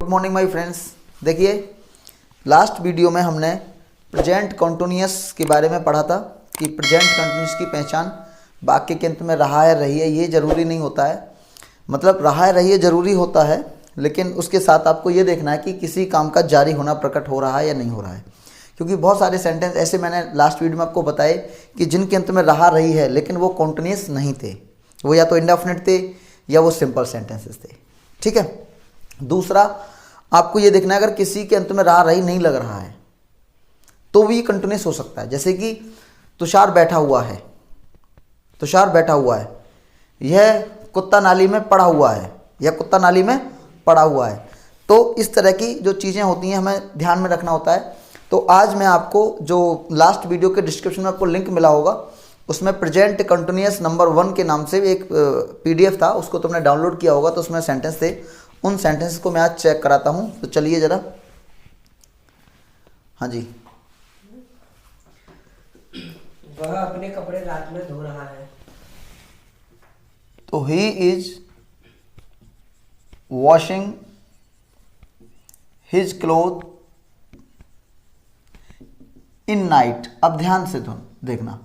Good morning my friends. देखिए, last video में हमने प्रेजेंट कंटिन्यूअस के बारे में पढ़ा था कि प्रेजेंट कंटिन्यूअस की पहचान वाक्य के अंत में रहा है रही है ये ज़रूरी नहीं होता है। मतलब रहा है रही है ज़रूरी होता है, लेकिन उसके साथ आपको ये देखना है कि किसी काम का जारी होना प्रकट हो रहा है या नहीं हो रहा है। क्योंकि बहुत सारे सेंटेंस ऐसे मैंने लास्ट वीडियो में आपको बताए कि जिनके अंत में रहा रही है लेकिन वो कंटिन्यूअस नहीं थे, वो या तो इंडेफिनिट थे या वो सिंपल सेंटेंसेस थे। ठीक है। दूसरा, आपको ये देखना है अगर किसी के अंत में रहा रही नहीं लग रहा है तो भी कंटिन्यूअस हो सकता है। जैसे कि तुषार बैठा हुआ है, तुषार बैठा हुआ है, यह कुत्ता नाली में पड़ा हुआ है, यह कुत्ता नाली में पड़ा हुआ है। तो इस तरह की जो चीज़ें होती हैं हमें ध्यान में रखना होता है। तो आज मैं आपको जो लास्ट वीडियो के डिस्क्रिप्शन में आपको लिंक मिला होगा उसमें प्रेजेंट कंटिन्यूअस नंबर 1 के नाम से एक PDF था, उसको तुमने डाउनलोड किया होगा। तो उसमें सेंटेंस थे, उन सेंटेंस को मैं आज चेक कराता हूं। तो चलिए जरा। हाँ जी। वह अपने कपड़े रात में धो रहा है। तो he is washing his cloth in night. अब ध्यान से देखना,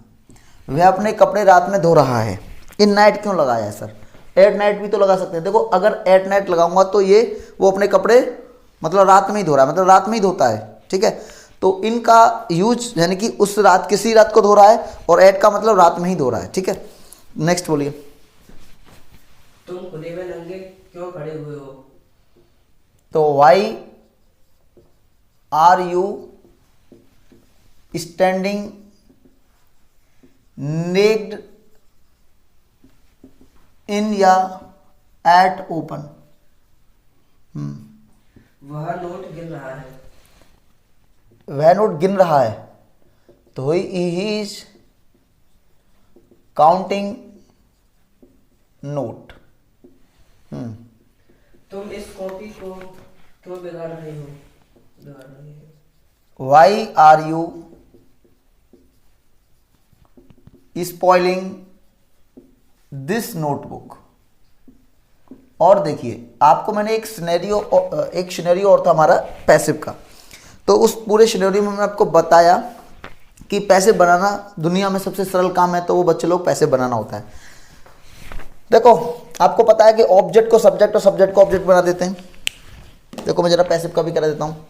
वह अपने कपड़े रात में धो रहा है। इन नाइट क्यों लगाया है सर? एट नाइट भी तो लगा सकते हैं। देखो, अगर एट नाइट लगाऊंगा तो ये वो अपने कपड़े मतलब रात में ही धो रहा है, मतलब रात में ही धोता है। ठीक है। तो इनका यूज यानी कि उस रात, किसी रात को धो रहा है, और एट का मतलब रात में ही धो रहा है। ठीक है। नेक्स्ट बोलिए। तुम खुले में नंगे क्यों खड़े हुए हो? तो why are you standing naked in या एट ओपन? वह नोट गिन रहा है। वह नोट गिन रहा है तो ही इज काउंटिंग नोट। तुम इस कॉपी को क्यों बिगाड़ रहे हो? Why are you spoiling this notebook? और देखिए, आपको मैंने एक सिनेरियो और था हमारा पैसिव का। तो उस पूरे सिनेरियो में मैंने आपको बताया कि पैसे बनाना दुनिया में सबसे सरल काम है, तो वो बच्चे लोग पैसे बनाना होता है। देखो, आपको पता है कि ऑब्जेक्ट को सब्जेक्ट और सब्जेक्ट को ऑब्जेक्ट बना देते हैं। देखो, मैं जरा पैसिव का भी करा देता हूँ।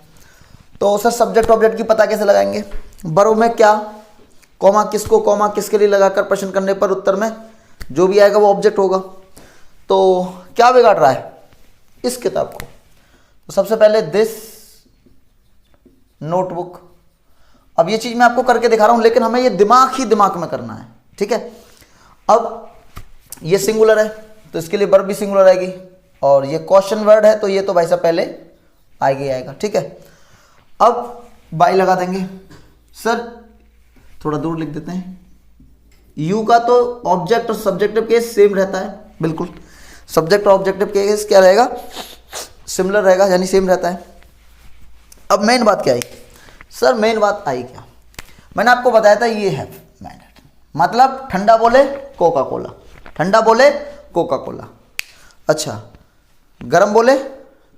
तो सर, सब्जेक्ट ऑब्जेक्ट की पता कैसे लगाएंगे? वर्ब में क्या, कॉमा किसको, कॉमा किसके लिए लगाकर प्रश्न करने पर उत्तर में जो भी आएगा वो ऑब्जेक्ट होगा। तो क्या बिगाड़ रहा है इस किताब को? तो सबसे पहले दिस नोटबुक। अब ये चीज मैं आपको करके दिखा रहा हूं, लेकिन हमें ये दिमाग में करना है। ठीक है। अब ये सिंगुलर है तो इसके लिए वर्ब भी सिंगुलर आएगी, और ये क्वेश्चन वर्ड है तो ये तो भाई साहब पहले आएगा। ठीक है। अब बाई लगा देंगे। सर थोड़ा दूर लिख देते हैं। यू का तो ऑब्जेक्ट और सब्जेक्टिव केस सेम रहता है, बिल्कुल। सब्जेक्ट और ऑब्जेक्टिव केस क्या रहेगा? सिमिलर रहेगा, यानी सेम रहता है। अब मेन बात क्या आई? सर मेन बात आई क्या? मैंने आपको बताया था ये है मैंडेट, मतलब ठंडा बोले कोका कोला, ठंडा बोले कोका कोला। अच्छा, गरम बोले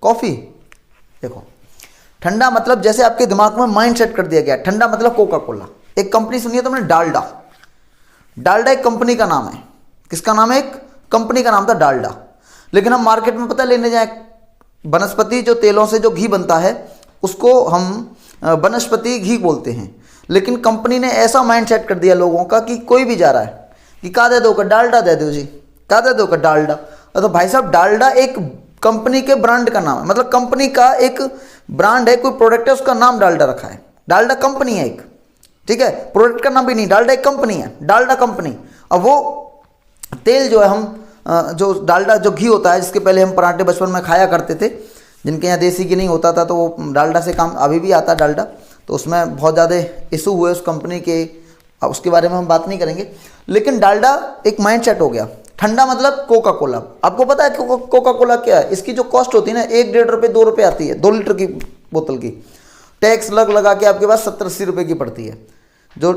कॉफी। देखो, ठंडा मतलब जैसे आपके दिमाग में माइंड सेट कर दिया गया, ठंडा मतलब कोका कोला। एक कंपनी सुनी है तुमने, डालडा। डालडा एक कंपनी का नाम है। किसका नाम है? एक कंपनी का नाम था डालडा। लेकिन हम मार्केट में पता लेने जाए, वनस्पति जो तेलों से जो घी बनता है उसको हम वनस्पति घी बोलते हैं। लेकिन कंपनी ने ऐसा माइंड सेट कर दिया लोगों का कि कोई भी जा रहा है कि का दे दो का डालडा दे दो जी, का दे दो का डालडा। तो भाई साहब, डालडा एक कंपनी के ब्रांड का नाम है, मतलब कंपनी का एक ब्रांड है, कोई प्रोडक्ट है, उसका नाम डालडा रखा है। डालडा कंपनी है एक। ठीक है। प्रोडक्ट का नाम भी नहीं, डालडा एक कंपनी है, डालडा कंपनी। अब वो तेल जो है, हम जो डालडा जो घी होता है, जिसके पहले हम पराठे बचपन में खाया करते थे, जिनके यहाँ देसी घी नहीं होता था, तो वो डालडा से काम अभी भी आता है डालडा। तो उसमें बहुत ज़्यादा इशू हुए उस कंपनी के, उसके बारे में हम बात नहीं करेंगे। लेकिन डालडा एक माइंड सेट हो गया। ठंडा मतलब कोका कोला। आपको पता है कोका कोला क्या है? इसकी जो कॉस्ट होती है ना, 1-1.5 रुपये 2 रुपये आती है 2 लीटर की बोतल की। टैक्स लगा के आपके पास 70-80 रुपये की पड़ती है। जो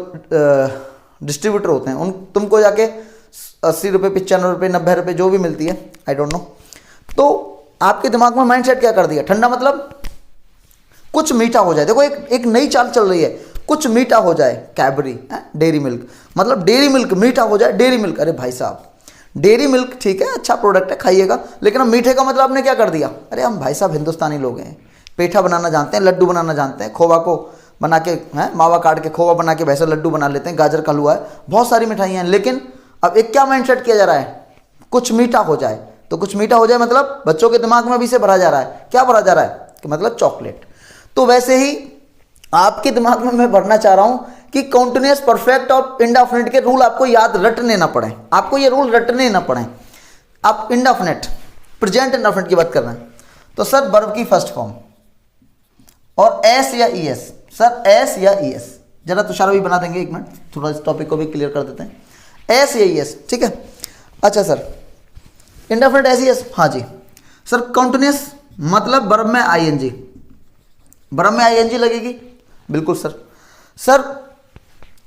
डिस्ट्रीब्यूटर होते हैं उन तुमको जाके 80 रुपये 95 रुपये 90 रुपये जो भी मिलती है, आई डोंट नो। तो आपके दिमाग में माइंडसेट क्या कर दिया, ठंडा मतलब कुछ मीठा हो जाए। देखो एक नई चाल चल रही है, कुछ मीठा हो जाए, कैडबरी, डेयरी मिल्क, मतलब डेयरी मिल्क मीठा हो जाए, डेयरी मिल्क। अरे भाई साहब, डेयरी मिल्क ठीक है, अच्छा प्रोडक्ट है, खाइएगा, लेकिन हम मीठे का मतलब आपने क्या कर दिया। अरे हम भाई साहब हिंदुस्तानी लोग हैं, पेठा बनाना जानते हैं, लड्डू बनाना जानते हैं, खोवा को बना के मावा काट के खोवा बना के वैसे लड्डू बना लेते हैं, गाजर का हलवा है, बहुत सारी मिठाइयाँ हैं। लेकिन अब एक क्या माइंडसेट किया जा रहा है, कुछ मीठा हो जाए। तो कुछ मीठा हो जाए मतलब बच्चों के दिमाग में भी से भरा जा रहा है, क्या भरा जा रहा है कि मतलब चॉकलेट। तो वैसे ही आपके दिमाग में मैं भरना चाह रहा हूं कि कॉन्टिन्यूअस परफेक्ट और इंडेफिनिट के रूल आपको याद रटने ना पड़े, आपको ये रूल रटने ना पड़े। आप इंडेफिनिट, प्रेजेंट इंडेफिनिट की बात कर रहे हैं, तो सर वर्ब की फर्स्ट फॉर्म और एस या ई एस, सर एस या ई एस, जरा तुषार भी बना देंगे, एक मिनट थोड़ा इस टॉपिक को भी क्लियर कर देते हैं। एस या ई एस, ठीक है। अच्छा sir, indefinite S E S, हाँ जी सर। कॉन्टिन्यूअस मतलब वर्ब में आई एन जी, वर्ब में आई एन जी लगेगी, बिल्कुल सर। सर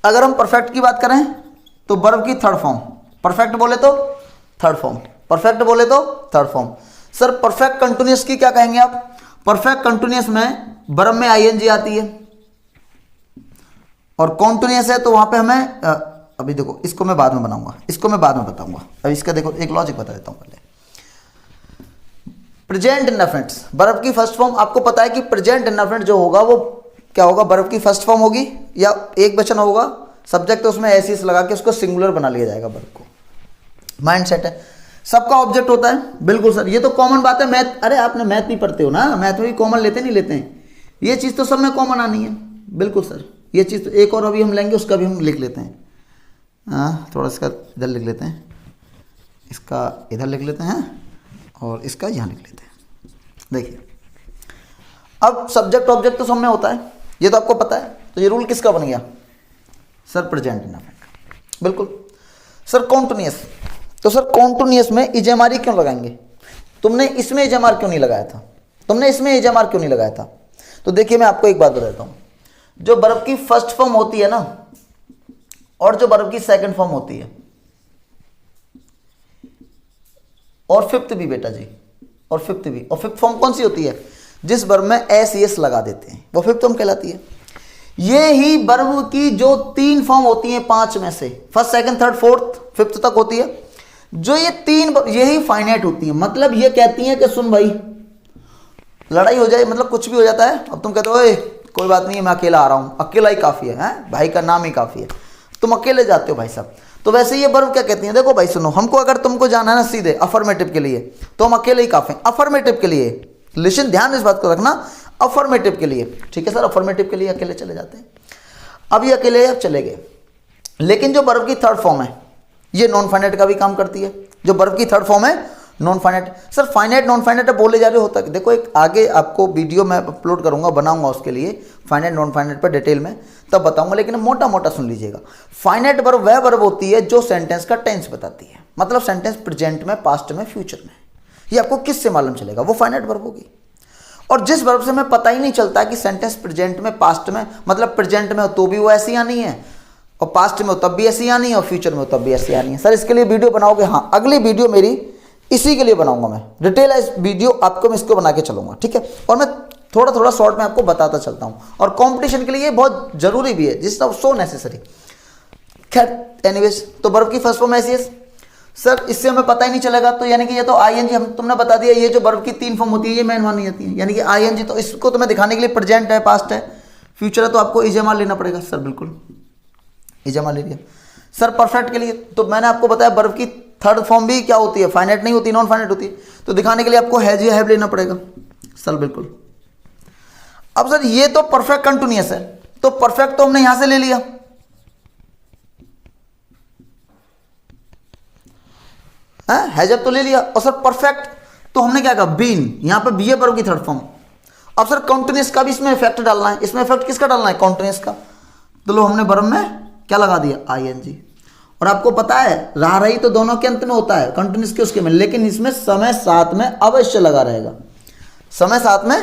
अगर हम परफेक्ट की बात करें तो वर्ब की थर्ड फॉर्म, परफेक्ट बोले तो थर्ड फॉर्म, परफेक्ट बोले तो third form. Sir perfect continuous की क्या कहेंगे आप, परफेक्ट कंटिन्यूअस में वर्ब में आईएनजी आती है और कॉन्टिन्यूअस है तो वहां पे हमें अभी देखो, इसको मैं बाद में बनाऊंगा, इसको मैं बाद में बताऊंगा। अब इसका देखो एक लॉजिक बता देता हूं पहले। प्रेजेंट इंडेफिनिट वर्ब की फर्स्ट फॉर्म, आपको पता है कि प्रेजेंट इंडेफिनिट जो होगा वो क्या होगा, वर्ब की फर्स्ट फॉर्म होगी या एक वचन होगा, सब्जेक्ट उसमें एसिस लगा के उसको सिंगुलर बना लिया जाएगा वर्ब को। माइंडसेट है, सबका ऑब्जेक्ट होता है, बिल्कुल सर, ये तो कॉमन बात है। मैथ, अरे आपने मैथ नहीं पढ़ते हो ना, मैथ में भी कॉमन लेते नहीं लेते हैं, ये चीज़ तो सब में कॉमन आनी है, बिल्कुल सर। ये चीज़ तो एक और अभी हम लेंगे, उसका भी हम लिख लेते हैं। हाँ थोड़ा इसका इधर लिख लेते हैं, इसका इधर लिख लेते हैं और इसका यहाँ लिख लेते हैं। देखिए अब सब्जेक्ट ऑब्जेक्ट तो सब में होता है, ये तो आपको पता है। तो ये रूल किसका बन गया सर, प्रेजेंट इंडेफिनिट, बिल्कुल सर। कॉन्टिन्यूअस, तो सर कॉन्टिन्यूअस में इजेमारी क्यों लगाएंगे, तुमने इसमें इजेमार क्यों नहीं लगाया था, तुमने इसमें इजेमार क्यों नहीं लगाया था। तो देखिए मैं आपको एक बात बताता हूँ, जो वर्ब की फर्स्ट फॉर्म होती है ना और जो वर्ब की सेकंड फॉर्म होती है और फिफ्थ भी बेटा जी, और फिफ्थ भी, और फिफ्थ फॉर्म कौन सी होती है, जिस वर्ब में एस एस लगा देते हैं वो फिफ्थ फॉर्म कहलाती है। ये ही वर्ब की जो तीन फॉर्म होती हैं पांच में से, first second third fourth fifth तक होती है, जो ये तीन यही फाइनाइट होती है। मतलब ये कहती हैं कि सुन भाई, लड़ाई हो जाए, मतलब कुछ भी हो जाता है, अब तुम कहते हो ओए कोई बात नहीं है, मैं अकेला आ रहा हूं, अकेला ही काफी है, भाई का नाम ही काफी है, तुम अकेले जाते हो भाई साहब। तो वैसे ये वर्ब क्या कहती है, देखो भाई सुनो, हमको अगर तुमको जाना है ना सीधे अफर्मेटिव के लिए, तो हम अकेले ही काफी हैं। अफर्मेटिव के लिए लिसन, ध्यान इस बात को रखना, अफर्मेटिव के लिए, ठीक है सर, अफर्मेटिव के लिए अकेले चले जाते हैं। अब ये अकेले अब चले गए, लेकिन जो वर्ब की थर्ड फॉर्म है ये नॉन फाइनाइट का भी काम करती है। जो वर्ब की थर्ड फॉर्म है non finite, sir finite non finite बोले जा रहे होता है, देखो एक आगे आपको वीडियो मैं अपलोड करूंगा, बनाऊंगा उसके लिए फाइनाइट नॉन फाइनाइट पर डिटेल में, तब बताऊंगा, लेकिन मोटा मोटा सुन लीजिएगा। फाइनाइट वर्ब वह वर्ब होती है जो सेंटेंस का टेंस बताती है, मतलब सेंटेंस प्रेजेंट में, पास्ट में, फ्यूचर में। ये आपको किससे मालूम चलेगा, वो फाइनाइट वर्ब होगी। और जिस वर्ब से हमें पता ही नहीं चलता कि सेंटेंस प्रेजेंट में, पास्ट में, मतलब प्रेजेंट में हो तो भी वो ऐसी आनी है, और पास्ट में हो तब भी ऐसी आनी है, और फ्यूचर में हो तब भी ऐसी आनी है। सर इसके लिए वीडियो बनाओगे, हाँ अगली वीडियो मेरी इसी के लिए बनाऊंगा, मैं डिटेलाइज वीडियो आपको मैं इसको बना के चलूंगा, ठीक है। और मैं थोड़ा थोड़ा शॉर्ट में आपको बताता चलता हूं, और कंपटीशन के लिए ये बहुत जरूरी भी है, जिस सो नेसेसरी। खैर एनीवेज, तो वर्ब की फर्स्ट फॉर्म ऐसी है सर, इससे हमें पता ही नहीं चलेगा, तो यानी कि ये तो आईएनजी, हम तुमने बता दिया, ये जो वर्ब की तीन फॉर्म होती है ये मेन मानी जाती है, यानी कि आईएनजी। तो इसको तुम्हें दिखाने के लिए प्रेजेंट है, पास्ट है, फ्यूचर है, तो आपको इजेमार लेना पड़ेगा सर, बिल्कुल इजेमार ले लिया। सर परफेक्ट के लिए तो मैंने आपको बताया वर्ब की थर्ड फॉर्म भी क्या होती है, फाइनाइट नहीं होती, नॉन फाइनाइट होती है, तो दिखाने के लिए आपको हैज या हैव लेना पड़ेगा सर, बिल्कुल। अब सर ये तो परफेक्ट कंटिन्यूअस है, तो परफेक्ट तो हमने यहां से ले लिया, हैजअप तो ले लिया, और सर परफेक्ट तो हमने क्या कहा, बीन, यहां पे बी है वर्ब की थर्ड फॉर्म। अब सर कॉन्टिन्यूअस का भी इसमें इफेक्ट डालना है, इसमें इफेक्ट किसका डालना है, कॉन्टिन्यूअस का, तो लो हमने वर्ब में क्या लगा दिया, आईएनजी। और आपको पता है रहा रही तो दोनों के अंत में होता है, कंटिन्यूअस के उसके में, लेकिन इसमें समय साथ में अवश्य लगा रहेगा, समय साथ में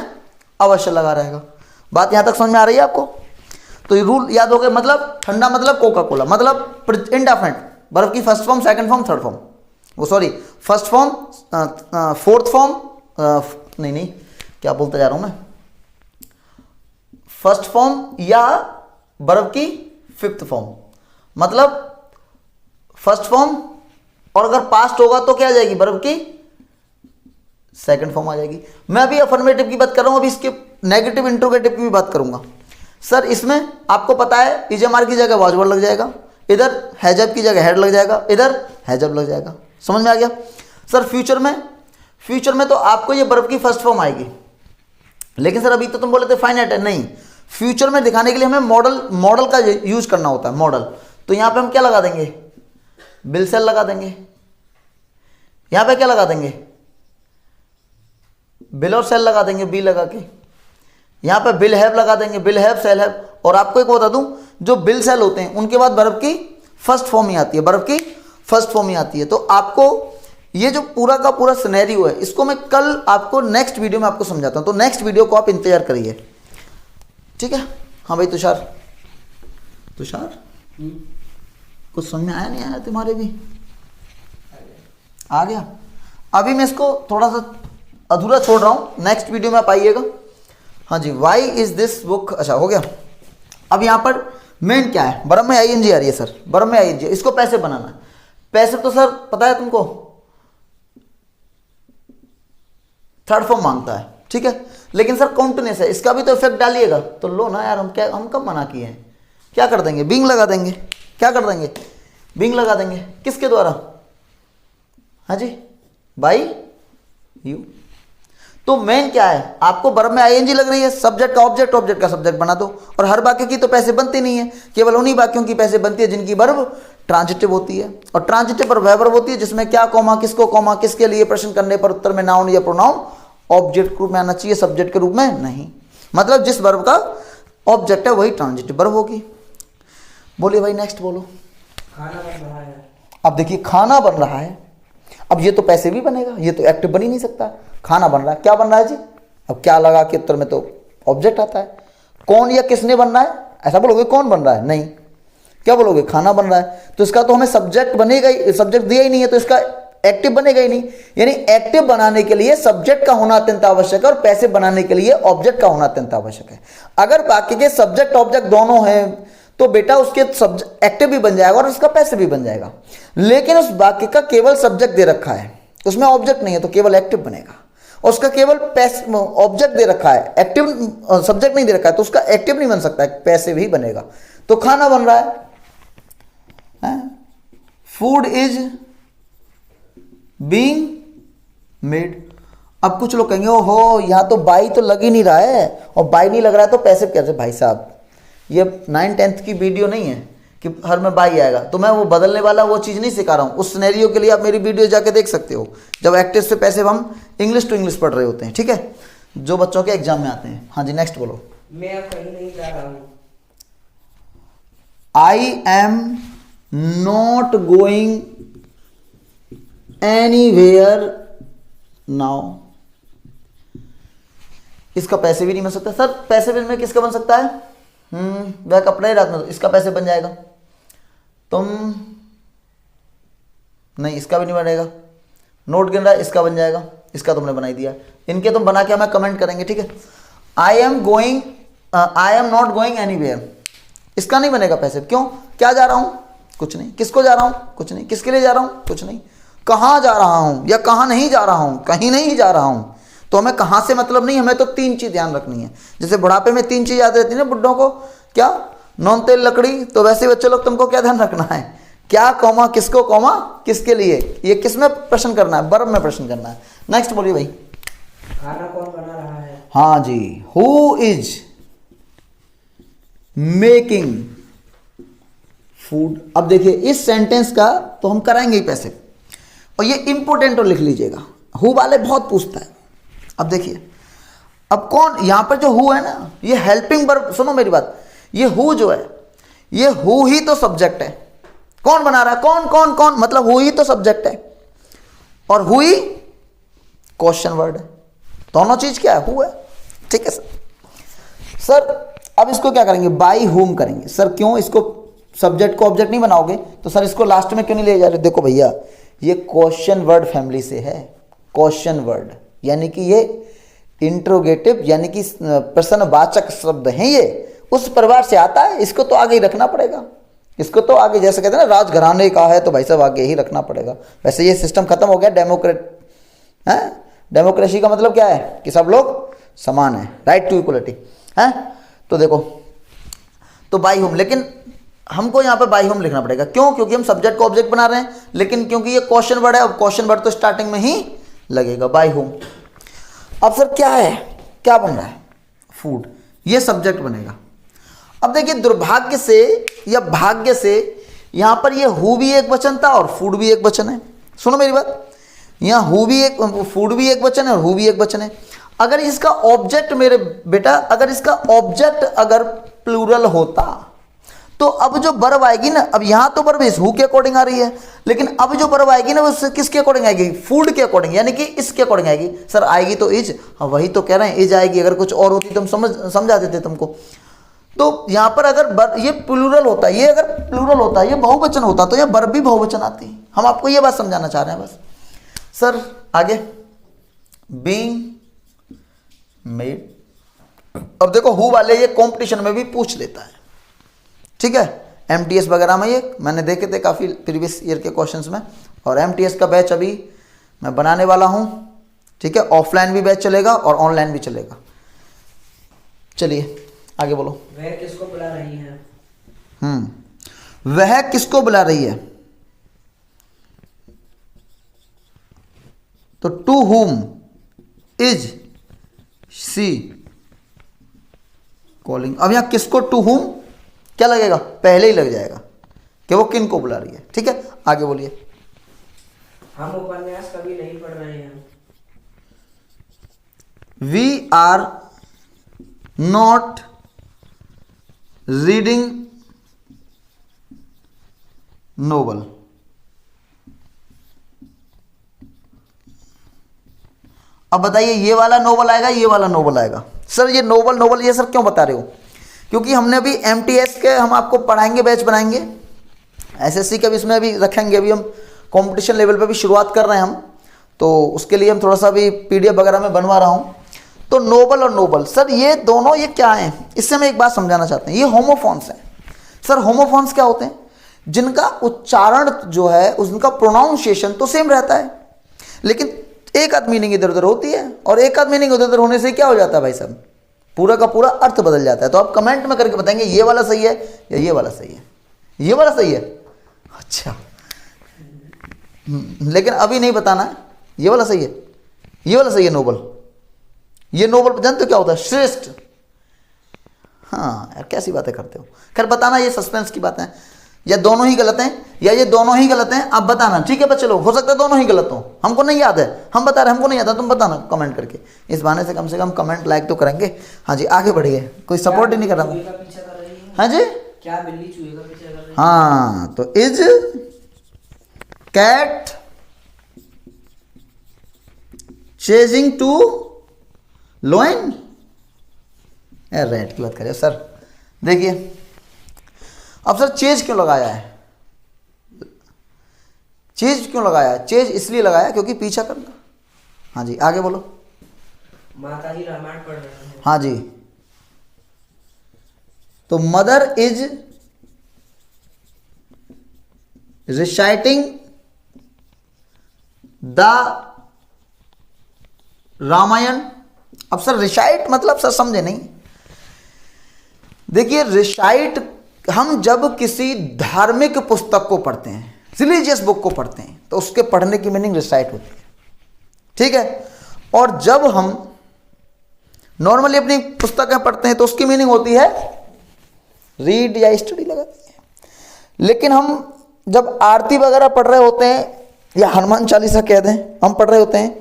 अवश्य लगा रहेगा। बात यहां तक समझ में आ रही है आपको। तो ये रूल याद हो गए, मतलब ठंडा मतलब कोका कोला, मतलब इंडेफिनिट वर्ब की first form, second form, third form, वो sorry first form, fourth form, नहीं क्या बोलता जा रहा हूं मैं, फर्स्ट फॉर्म या वर्ब की फिफ्थ फॉर्म, मतलब फर्स्ट फॉर्म और अगर पास्ट होगा तो क्या आ जाएगी, वर्ब की सेकंड फॉर्म आ जाएगी। मैं अभी अफर्मेटिव की बात कर रहा हूं, अभी इसके नेगेटिव इंट्रोगेटिव की भी बात करूंगा। सर इसमें आपको पता है इजमार की जगह वाज वर्ड लग जाएगा, इधर हैजब की जगह हेड लग जाएगा, इधर हैजब लग जाएगा। समझ में आ गया। सर फ्यूचर में तो आपको ये वर्ब की फर्स्ट फॉर्म आएगी, लेकिन सर अभी तो तुम बोले थे फाइनाइट है, नहीं, फ्यूचर में दिखाने के लिए हमें मॉडल का यूज करना होता है, मॉडल। तो यहां पे हम क्या लगा देंगे, बिल सेल लगा देंगे। यहां पे क्या लगा देंगे, बिल और सेल लगा देंगे, बी लगा के। यहां पे बिल हैव लगा देंगे, बिल हैव सेल हैव। और आपको एक बता दूं, जो बिल सेल होते हैं उनके बाद वर्ब की फर्स्ट फॉर्म ही आती है, वर्ब की फर्स्ट फॉर्म ही आती है। तो आपको ये जो पूरा का पूरा सिनेरियो है, इसको मैं कल आपको नेक्स्ट वीडियो में आपको समझाता हूं, तो नेक्स्ट वीडियो को आप इंतजार करिए, ठीक है। हाँ भाई तुषार कुछ समझ में आया नहीं आया तुम्हारे भी, आ गया। अभी मैं इसको थोड़ा सा अधूरा छोड़ रहा हूं, नेक्स्ट वीडियो में आप आइएगा। हाँ जी, वाई इज दिस बुक, अच्छा हो गया। अब यहां पर मेन क्या है, वर्ब में आईएनजी आ रही है सर, वर्ब में आईएनजी, इसको पैसे बनाना है। पैसे तो सर पता है तुमको, थर्ड फॉर्म मांगता है, ठीक है। लेकिन सर काउंटनेस है, इसका भी तो इफेक्ट डालिएगा। तो लो ना यार, हम कब मना किए हैं, क्या कर देंगे, बिंग लगा देंगे। क्या कर देंगे, बिंग लगा देंगे, किसके द्वारा, हाँ जी, बाई यू। तो मेन क्या है, आपको वर्ब में आईएनजी लग रही है, सब्जेक्ट का ऑब्जेक्ट, ऑब्जेक्ट का सब्जेक्ट बना दो। और हर वाक्य की तो पैसे बनती नहीं है, केवल उन्हीं वाक्यों की पैसे बनती है जिनकी वर्ब ट्रांजिटिव होती है। और ट्रांजिटिव पर वह वर्ब होती है जिसमें क्या कॉमा, किसको कॉमा, किसके लिए प्रश्न करने पर उत्तर में नाउन या प्रोनाउन ऑब्जेक्ट के रूप में आना चाहिए, सब्जेक्ट के रूप में नहीं। मतलब जिस वर्ब का ऑब्जेक्ट है वही ट्रांजिटिव वर्ब होगी। बोलिए भाई, नेक्स्ट बोलो। खाना बन रहा है। अब देखिए, खाना बन रहा है, अब ये तो पैसे भी बनेगा, ये तो एक्टिव बन ही नहीं सकता। खाना बन रहा है, क्या बन रहा है जी, अब क्या लगा के उत्तर में तो ऑब्जेक्ट आता है। कौन या किसने बन रहा है, ऐसा बोलोगे कौन बन रहा है, नहीं, क्या बोलोगे, खाना बन रहा है। तो इसका तो हमें सब्जेक्ट बनेगा ही, सब्जेक्ट दिया ही नहीं है, तो इसका एक्टिव बनेगा ही नहीं। यानी एक्टिव बनाने के लिए सब्जेक्ट का होना अत्यंत आवश्यक है और पैसे बनाने के लिए ऑब्जेक्ट का होना अत्यंत आवश्यक है। अगर बाकी के सब्जेक्ट ऑब्जेक्ट दोनों हैं तो बेटा उसके एक्टिव भी बन जाएगा और उसका पैसे भी बन जाएगा। लेकिन उस वाक्य का केवल सब्जेक्ट दे रखा है, उसमें ऑब्जेक्ट नहीं है, तो केवल एक्टिव बनेगा। और उसका केवल ऑब्जेक्ट दे रखा है, एक्टिव सब्जेक्ट नहीं दे रखा है, तो उसका एक्टिव नहीं बन सकता है, पैसे भी बनेगा। तो खाना बन रहा है, फूड इज बीइंग मेड। अब कुछ लोग कहेंगे ओहो यहां तो बाई तो लग ही नहीं रहा है, और बाई नहीं लग रहा है तो पैसे कैसे। भाई साहब, ये 9-10th की वीडियो नहीं है कि हर में बाई आएगा, तो मैं वो बदलने वाला वो चीज़ नहीं सिखा रहा हूँ। उस सिनेरियो के लिए आप मेरी वीडियो जाके देख सकते हो, जब एक्टिव से पैसे हम इंग्लिश टू इंग्लिश पढ़ रहे होते हैं, ठीक है, जो बच्चों के एग्जाम में आते हैं। हाँ जी, नेक्स्ट बोलो। मैं अब कहीं नहीं जा रहा हूँ। I am not going anywhere now. इसका पैसे भी नहीं बन सकता। सर पैसे में किसका बन सकता है, वह कपड़ा ही रात में, इसका पैसे बन जाएगा। तुम नहीं, इसका भी नहीं बनेगा। नोट गिन रहा है, इसका बन जाएगा, इसका तुमने बना ही दिया। इनके तुम बना के हमें कमेंट करेंगे, ठीक है। I am not going anywhere, इसका नहीं बनेगा पैसे। क्यों, क्या जा रहा हूं, कुछ नहीं। किसको जा रहा हूं, कुछ नहीं। किसके लिए जा रहा हूं, कुछ नहीं। कहां जा रहा हूं या कहां नहीं जा रहा हूं, कहीं नहीं जा रहा हूं। तो हमें कहां से मतलब नहीं, हमें तो 3 चीज ध्यान रखनी है। जैसे बुढ़ापे में 3 चीज याद रहती है ना बुड्ढों को, क्या, नॉन तेल लकड़ी। तो वैसे बच्चे लोग तुमको क्या ध्यान रखना है, क्या कॉमा, किसको कॉमा, किसके लिए। ये किस में प्रश्न करना है, वर्ब में प्रश्न करना है। नेक्स्ट बोलिए भाई। खाना कौन बना रहा है। हाँ जी, हु इज मेकिंग फूड। अब देखिए इस सेंटेंस का तो हम कराएंगे ही पैसे, और ये इंपोर्टेंट और लिख लीजिएगा, हु वाले बहुत पूछता है। अब देखिए, अब कौन यहां पर जो हु है ना, ये हेल्पिंग वर्ब, सुनो मेरी बात, ये हु जो है, ये हु ही तो सब्जेक्ट है। कौन बना रहा है, कौन कौन कौन, मतलब हु ही तो सब्जेक्ट है, और हु ही क्वेश्चन वर्ड है। दोनों चीज क्या है, हु है, ठीक है सर। अब इसको क्या करेंगे, बाई हुम करेंगे। सर क्यों, इसको सब्जेक्ट को ऑब्जेक्ट नहीं बनाओगे, तो सर इसको लास्ट में क्यों नहीं ले जा रहे। देखो भैया, ये क्वेश्चन वर्ड फैमिली से है, क्वेश्चन वर्ड, यानी कि ये इंट्रोगेटिव यानी कि प्रश्नवाचक शब्द हैं, ये उस परिवार से आता है, इसको तो आगे ही रखना पड़ेगा। इसको तो आगे, जैसे कहते हैं ना राजघराने का है तो भाई साहब आगे ही रखना पड़ेगा। वैसे ये सिस्टम खत्म हो गया डेमोक्रेसी का मतलब क्या है कि सब लोग समान है, राइट टू इक्वलिटी है। तो देखो, तो बाई होम, लेकिन हमको यहाँ पे बाई होम लिखना पड़ेगा। क्यों? क्योंकि हम सब्जेक्ट को ऑब्जेक्ट बना रहे हैं, लेकिन क्योंकि ये क्वेश्चन वर्ड है, अब क्वेश्चन वर्ड तो स्टार्टिंग में ही लगेगा, बाई होम। अब सर क्या है, क्या बन रहा है? फूड, ये सब्जेक्ट बनेगा। अब देखिए दुर्भाग्य से या भाग्य से यहां पर ये हु भी एक वचन था और फूड भी एक वचन है। सुनो मेरी बात, यहां हु भी एक, फूड भी एक वचन है और हु भी एक वचन है। अगर इसका ऑब्जेक्ट मेरे बेटा, अगर इसका ऑब्जेक्ट अगर प्लूरल होता तो अब जो वर्ब आएगी ना, अब यहां तो वर्ब इस हु के अकॉर्डिंग आ रही है, लेकिन अब जो वर्ब आएगी ना वो किसके अकॉर्डिंग आएगी? फूड के अकॉर्डिंग, यानी कि इसके अकॉर्डिंग आएगी। सर आएगी तो इज, हाँ वही तो कह रहे हैं, इज आएगी। अगर कुछ और होती तो हम समझा देते तुमको। तो यहां पर अगर ये प्लूरल होता, ये अगर प्लूरल होता, ये बहुवचन होता, तो यह वर्ब भी बहुवचन आती। हम आपको ये बात समझाना चाह रहे हैं बस। सर आगे, बीइंग मेड। अब देखो हु वाले ये कंपटीशन में भी पूछ लेता है, ठीक है, एमटीएस वगैरह में ये मैंने देखे थे काफ़ी प्रीवियस ईयर के क्वेश्चंस में। और एमटीएस का बैच अभी मैं बनाने वाला हूँ, ठीक है, ऑफलाइन भी बैच चलेगा और ऑनलाइन भी चलेगा। चलिए आगे बोलो। वह किसको बुला रही है? वह किसको बुला रही है, तो to whom is C calling. अब यहां किसको, टू हुम क्या लगेगा? पहले ही लग जाएगा कि वो किन को बुला रही है, ठीक है। आगे बोलिए। हम उपन्यास कभी नहीं पढ़ रहे हैं। We are not reading novel. अब बताइए ये वाला नोवेल आएगा, ये वाला नोवेल आएगा? सर ये नोवेल ये सर क्यों बता रहे हो? क्योंकि हमने अभी एमटीएस के हम आपको पढ़ाएंगे, बैच बनाएंगे, एसएससी का भी इसमें अभी रखेंगे। अभी हम कंपटीशन लेवल पे भी शुरुआत कर रहे हैं हम, तो उसके लिए हम थोड़ा सा भी पीडीएफ वगैरह में बनवा रहा हूँ। तो नोबल और नोबल सर ये दोनों ये क्या हैं, इससे मैं एक बात समझाना चाहते हैं। ये होमोफोन्स हैं सर। होमोफोन्स क्या होते हैं? जिनका उच्चारण जो है, उनका प्रोनाउंसिएशन तो सेम रहता है, लेकिन एक आध मीनिंग इधर उधर होती है, और एक आध मीनिंग उधर उधर होने से क्या हो जाता है भाई साहब, पूरा का पूरा अर्थ बदल जाता है। तो आप कमेंट में करके बताएंगे ये वाला सही है या ये वाला सही है, ये वाला सही है। अच्छा, लेकिन अभी नहीं बताना है ये वाला सही है, ये वाला सही है। नोबल, ये नोबल जानते हो क्या होता है? श्रेष्ठ। हाँ यार कैसी बातें करते हो। खैर बताना, ये सस्पेंस की बातें हैं, या दोनों ही गलत हैं या ये दोनों ही गलत हैं, आप बताना, ठीक है बच्चे लोग। हो सकता है दोनों ही गलत हो, हमको नहीं याद है, हम बता रहे हमको नहीं याद है, तुम बताना कमेंट करके। इस बहाने से कम कमेंट लाइक तो करेंगे। हाँ जी आगे बढ़िए, कोई सपोर्ट ही नहीं कर रहा। हाँ जी, क्या बिल्ली चूहे का पीछा कर रही है? हाँ तो is cat chasing to lion. रेड की बात करें सर। देखिए अब सर चेज क्यों लगाया है? चेज क्यों लगाया है? चेज इसलिए लगाया क्योंकि पीछा करना। हाँ जी आगे बोलो। माता जी रामायण पढ़ रहे हैं। हाँ जी, तो mother is reciting the Ramayan. अब सर रिसाइट मतलब सर समझे नहीं। देखिए रिसाइट हम जब किसी धार्मिक पुस्तक को पढ़ते हैं, रिलीजियस बुक को पढ़ते हैं, तो उसके पढ़ने की मीनिंग रिसाइट होती है, ठीक है। और जब हम नॉर्मली अपनी पुस्तकें पढ़ते हैं तो उसकी मीनिंग होती है रीड या स्टडी लगाते हैं। लेकिन हम जब आरती वगैरह पढ़ रहे होते हैं, या हनुमान चालीसा कह दें हम पढ़ रहे होते हैं,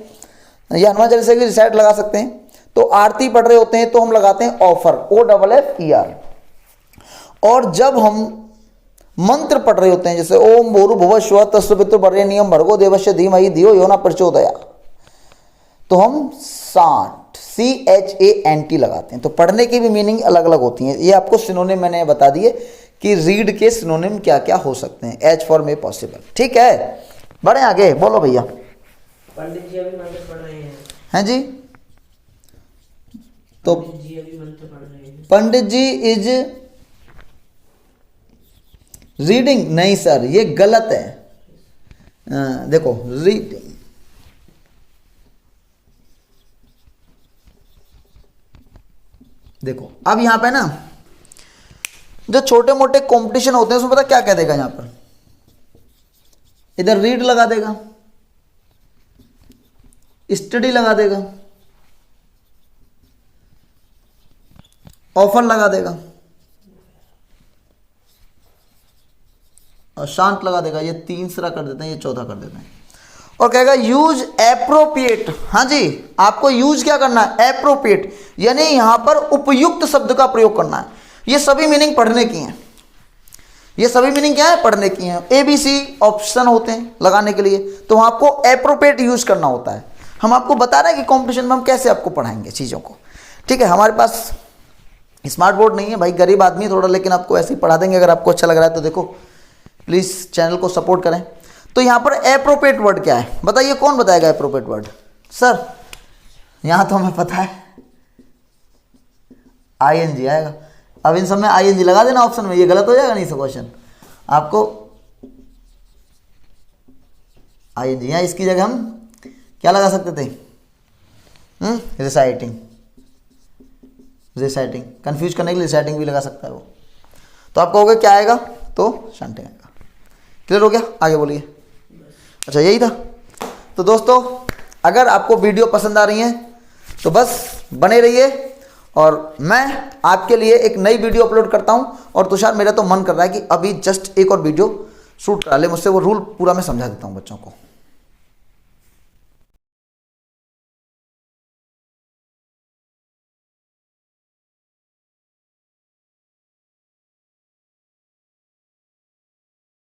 या हनुमान चालीसा की रिसाइट लगा सकते हैं, तो आरती पढ़ रहे होते हैं तो हम लगाते हैं ऑफर, OFFER। और जब हम मंत्र पढ़ रहे होते हैं, जैसे ओम भूर्भुवः स्वः तत्सवितुर्वरेण्यं भर्गो देवस्य धीमहि धियो यो न प्रचोदयात्, तो हम CHANT लगाते हैं। तो पढ़ने की भी मीनिंग अलग अलग होती है। ये आपको सिनोनिम मैंने बता दिए कि रीड के सिनोनिम क्या क्या हो सकते हैं, एज फॉर मे पॉसिबल, ठीक है। बढ़े आगे, बोलो भैया। पंडित जी अभी मंत्र पढ़ रहे हैं। हैं जी? तो जी अभी मंत्र पढ़ रहे हैं। पंडित जी इज रीडिंग, नहीं सर ये गलत है। देखो रीडिंग, देखो अब यहां पे ना जो छोटे मोटे कंपटीशन होते हैं उसमें पता क्या कह देगा, यहां पर इधर रीड लगा देगा, स्टडी लगा देगा, ऑफर लगा देगा और शांत लगा देगा। ये तीसरा कर देते हैं, ये चौथा कर देते हैं और कहेगा यूज एप्रोप्रिएट। हाँ जी, आपको यूज क्या करना है? एप्रोप्रिएट, यानी यहां पर उपयुक्त शब्द का प्रयोग करना है। ये सभी मीनिंग पढ़ने की हैं, ये सभी मीनिंग क्या है? पढ़ने की हैं। ABC ऑप्शन होते हैं लगाने के लिए, तो वहां आपको एप्रोप्रिएट यूज करना होता है। हम आपको बता रहे हैं कि कंपटीशन में हम कैसे आपको पढ़ाएंगे चीज़ों को, ठीक है। हमारे पास स्मार्ट बोर्ड नहीं है भाई, गरीब आदमी थोड़ा, लेकिन आपको ऐसे ही पढ़ा देंगे। अगर आपको अच्छा लग रहा है तो देखो प्लीज़ चैनल को सपोर्ट करें। तो यहाँ पर एप्रोप्रिएट वर्ड क्या है बताइए, कौन बताएगा एप्रोप्रिएट वर्ड? सर यहाँ तो हमें पता है ING आएगा। अब इन सब में ING लगा देना ऑप्शन में, ये गलत हो जाएगा नहीं सर क्वेश्चन आपको। ING यहाँ इसकी जगह हम क्या लगा सकते थे? रिसाइटिंग, रिसाइटिंग कंफ्यूज करने के लिए रिसाइटिंग भी लगा सकता है वो। तो आप कहोगे क्या आएगा? तो शंटिंग आएगा। क्लियर हो गया? आगे बोलिए। अच्छा यही था। तो दोस्तों अगर आपको वीडियो पसंद आ रही है तो बस बने रहिए, और मैं आपके लिए एक नई वीडियो अपलोड करता हूं। और तुषार मेरा तो मन कर रहा है कि अभी जस्ट एक और वीडियो शूट करा ले मुझसे, वो रूल पूरा मैं समझा देता हूं बच्चों को।